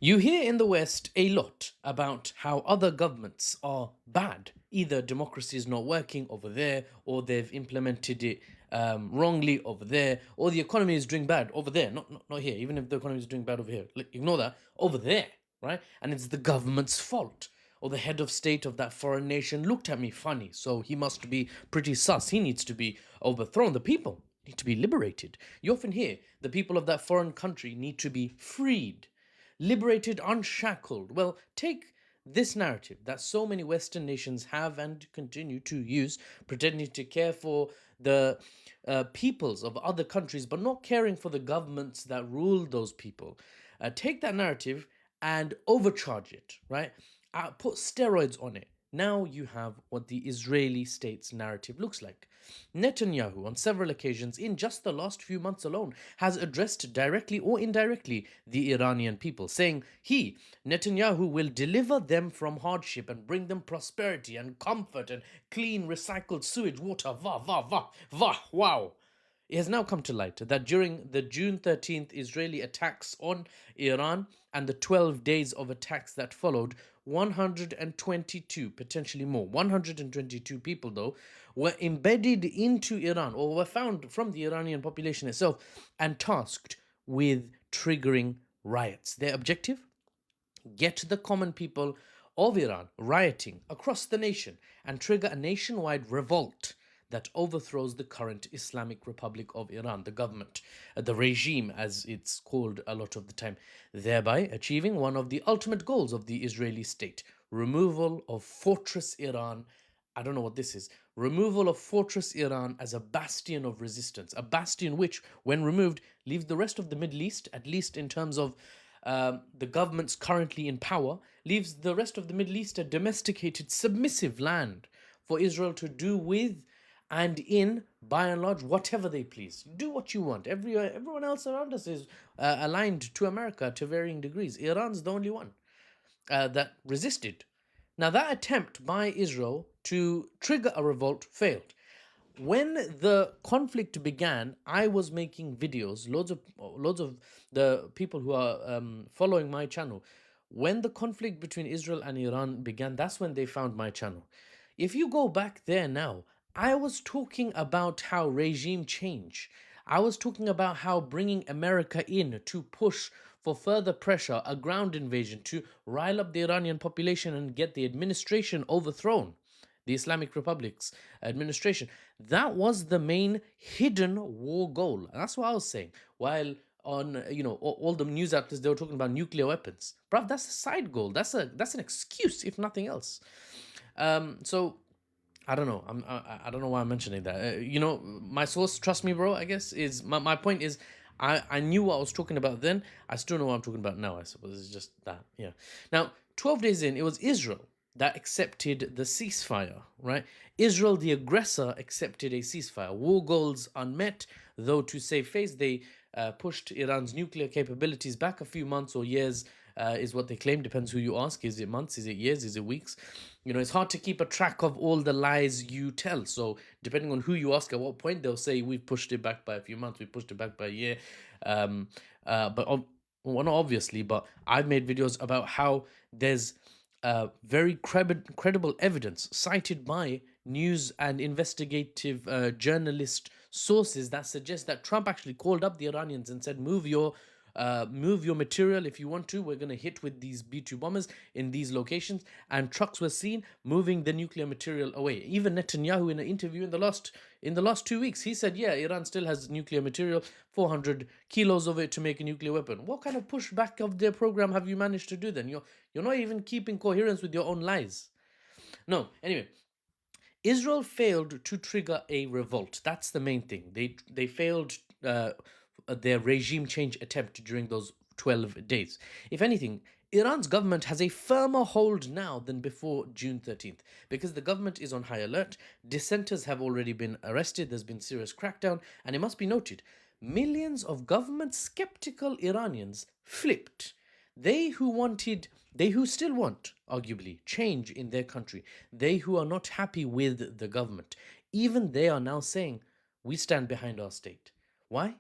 You hear in the West a lot about how other governments are bad. Either democracy is not working over there, or they've implemented it wrongly over there, or the economy is doing bad over there. Not here. Even if the economy is doing bad over here, like, ignore that. Over there, right? And it's the government's fault. Or the head of state of that foreign nation looked at me funny, so he must be pretty sus. He needs to be overthrown. The people need to be liberated. You often hear the people of that foreign country need to be freed, liberated, unshackled. Well, take this narrative that so many Western nations have and continue to use, pretending to care for the peoples of other countries, but not caring for the governments that rule those people. Take that narrative and overcharge it, right? Put steroids on it. Now you have what the Israeli state's narrative looks like. Netanyahu, on several occasions in just the last few months alone, has addressed directly or indirectly the Iranian people, saying Netanyahu, will deliver them from hardship and bring them prosperity and comfort and clean, recycled sewage water. Vah, vah, vah, vah, wow. It has now come to light that during the June 13th Israeli attacks on Iran and the 12 days of attacks that followed, 122, potentially more, 122 people though, were embedded into Iran or were found from the Iranian population itself and tasked with triggering riots. Their objective? Get the common people of Iran rioting across the nation and trigger a nationwide revolt that overthrows the current Islamic Republic of Iran, the government, the regime as it's called a lot of the time, thereby achieving one of the ultimate goals of the Israeli state: removal of Fortress Iran. I don't know what this is. Removal of Fortress Iran as a bastion of resistance, a bastion which, when removed, leaves the rest of the Middle East, at least in terms of the governments currently in power, leaves the rest of the Middle East a domesticated, submissive land for Israel to do with and in, by and large, whatever they please. Do what you want. Everyone else around us is aligned to America to varying degrees. Iran's the only one that resisted. Now, that attempt by Israel to trigger a revolt failed. When the conflict began, I was making videos. Loads of the people who are following my channel, when the conflict between Israel and Iran began, that's when they found my channel. If you go back there now, I was talking about how regime change. I was talking about how bringing America in to push for further pressure, a ground invasion to rile up the Iranian population and get the administration overthrown, the Islamic Republic's administration. That was the main hidden war goal. And that's what I was saying. While on all the news outlets, they were talking about nuclear weapons. Bruv, that's a side goal. That's an excuse, if nothing else. So I don't know. I don't know why I'm mentioning that. My source, trust me, bro. I guess is my point is, I knew what I was talking about then. I still know what I'm talking about now. I suppose it's just that. Yeah. Now, 12 days in, it was Israel that accepted the ceasefire. Right. Israel, the aggressor, accepted a ceasefire. War goals unmet, though. To save face, they pushed Iran's nuclear capabilities back a few months or years. Is what they claim. Depends who you ask. Is it months? Is it years? Is it weeks? It's hard to keep a track of all the lies you tell. So depending on who you ask at what point, they'll say we've pushed it back by a few months, we pushed it back by a year. Well, not obviously, but I've made videos about how there's very credible evidence cited by news and investigative journalist sources that suggest that Trump actually called up the Iranians and said, move your material if you want to. We're going to hit with these B-2 bombers in these locations. And trucks were seen moving the nuclear material away. Even Netanyahu, in an interview in the last 2 weeks, he said, yeah, Iran still has nuclear material, 400 kilos of it to make a nuclear weapon. What kind of pushback of their program have you managed to do then? You're not even keeping coherence with your own lies. No, anyway, Israel failed to trigger a revolt. That's the main thing. They failed their regime change attempt during those 12 days. If anything, Iran's government has a firmer hold now than before June 13th because the government is on high alert. Dissenters have already been arrested. There's been serious crackdown. And it must be noted, millions of government-skeptical Iranians flipped. They who still want, arguably, change in their country, they who are not happy with the government, even they are now saying, we stand behind our state. Why?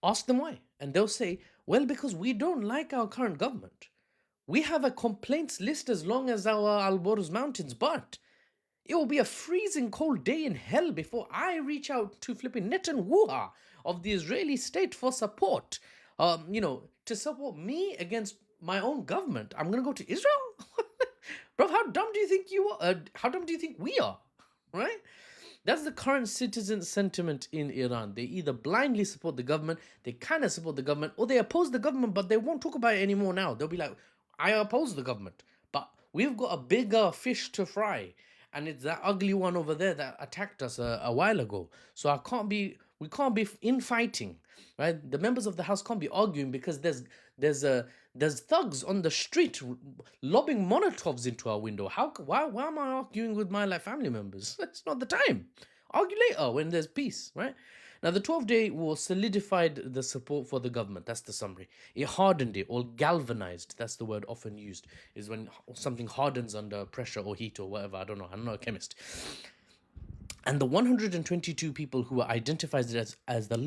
Ask them why. And they'll say, well, because we don't like our current government. We have a complaints list as long as our Alborz mountains, but it will be a freezing cold day in hell before I reach out to flipping Netanyahu of the Israeli state for support. To support me against my own government. I'm gonna go to Israel, bro. How dumb do you think you are? How dumb do you think we are? Right? That's the current citizen sentiment in Iran. They either blindly support the government, they kind of support the government, or they oppose the government, but they won't talk about it anymore now. They'll be like, I oppose the government, but we've got a bigger fish to fry. And it's that ugly one over there that attacked us a while ago. So we can't be infighting, right? The members of the house can't be arguing because there's thugs on the street lobbing Molotovs into our window. Why am I arguing with my family members? It's not the time. Argue later when there's peace, right? Now, the 12-day war solidified the support for the government. That's the summary. It hardened it or galvanized. That's the word often used, is when something hardens under pressure or heat or whatever. I don't know. I'm not a chemist. And the 122 people who were identified as the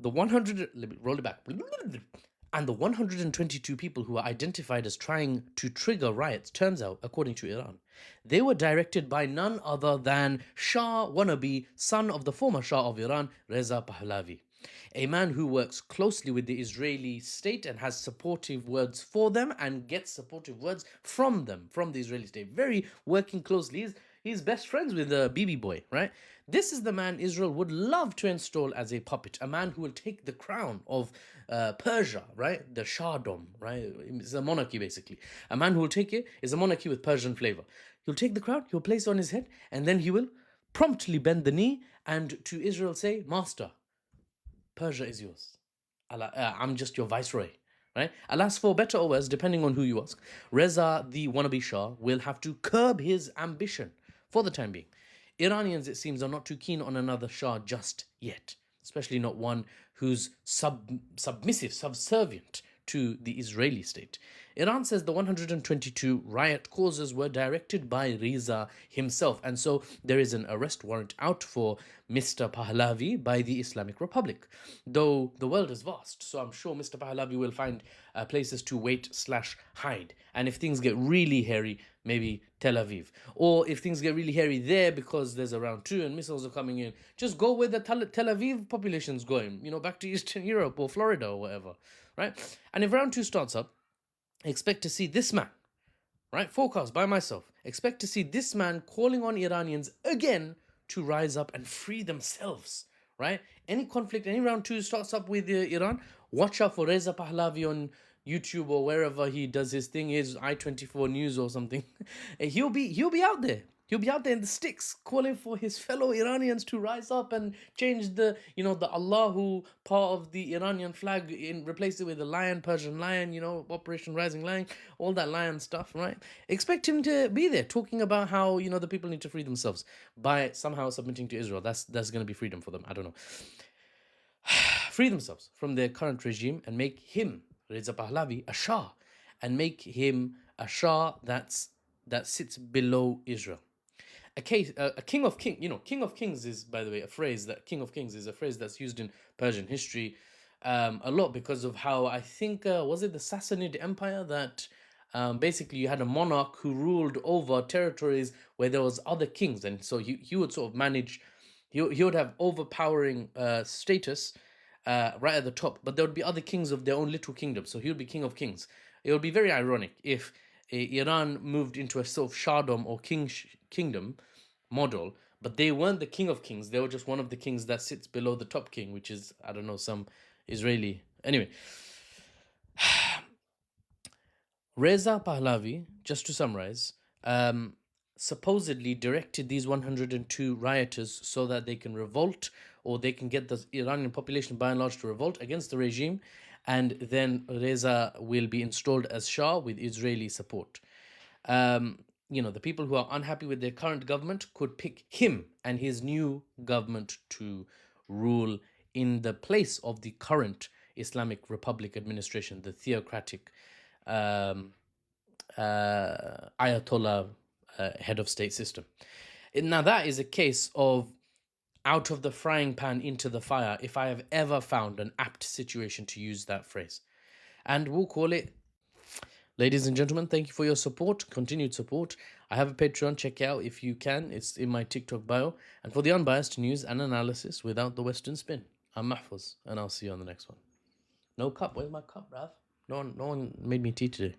100, let me roll it back. And the 122 people who were identified as trying to trigger riots, turns out, according to Iran, they were directed by none other than Shah wannabe, son of the former Shah of Iran, Reza Pahlavi, a man who works closely with the Israeli state and has supportive words for them and gets supportive words from them, from the Israeli state. Very working closely. He's best friends with the BB boy, right? This is the man Israel would love to install as a puppet, a man who will take the crown of Persia, right? The Shahdom, right? It's a monarchy, basically. A man who will take it is a monarchy with Persian flavor. He'll take the crown, he'll place it on his head, and then he will promptly bend the knee and to Israel say, Master, Persia is yours. I'm just your viceroy. Right? Alas, for better or worse, depending on who you ask, Reza, the wannabe Shah, will have to curb his ambition for the time being. Iranians, it seems, are not too keen on another Shah just yet, especially not one who's submissive, subservient to the Israeli state. Iran says the 122 riot causes were directed by Reza himself, and so there is an arrest warrant out for Mr. Pahlavi by the Islamic Republic. Though the world is vast, so I'm sure Mr. Pahlavi will find places to wait/hide. And if things get really hairy, maybe Tel Aviv. Or if things get really hairy there because there's a round two and missiles are coming in, just go where the Tel Aviv population's going, back to Eastern Europe or Florida or whatever, right? And if round two starts up, expect to see this man, right? Forecast by myself. Expect to see this man calling on Iranians again to rise up and free themselves, right? Any conflict, any round two starts up with Iran, watch out for Reza Pahlavi on YouTube or wherever he does his thing, his I-24 News or something. He'll be out there. He'll be out there in the sticks calling for his fellow Iranians to rise up and change the Allahu part of the Iranian flag replace it with a lion, Persian lion, Operation Rising Lion, all that lion stuff, right? Expect him to be there talking about how, the people need to free themselves by somehow submitting to Israel. That's going to be freedom for them. I don't know. Free themselves from their current regime and make him, Reza Pahlavi, a Shah, and make him a Shah that sits below Israel. A king of kings, king of kings is, by the way, king of kings is a phrase that's used in Persian history a lot because of how, I think, was it the Sassanid Empire that basically you had a monarch who ruled over territories where there was other kings, and so he would sort of manage, he would have overpowering status right at the top, but there would be other kings of their own little kingdom, so he would be king of kings. It would be very ironic if Iran moved into a sort of Shahdom or kingdom model, but they weren't the king of kings. They were just one of the kings that sits below the top king, which is, I don't know, some Israeli. Anyway, Reza Pahlavi, just to summarize, supposedly directed these 102 rioters so that they can revolt, or they can get the Iranian population by and large to revolt against the regime, and then Reza will be installed as Shah with Israeli support. The people who are unhappy with their current government could pick him and his new government to rule in the place of the current Islamic Republic administration, the theocratic Ayatollah head of state system. Now, that is a case of out of the frying pan into the fire, if I have ever found an apt situation to use that phrase. And we'll call it Ladies and gentlemen, thank you for your support, continued support. I have a Patreon, check it out if you can. It's in my TikTok bio. And for the unbiased news and analysis without the Western spin, I'm Mahfuz, and I'll see you on the next one. No cup. Where's my cup, bruv? No one made me tea today.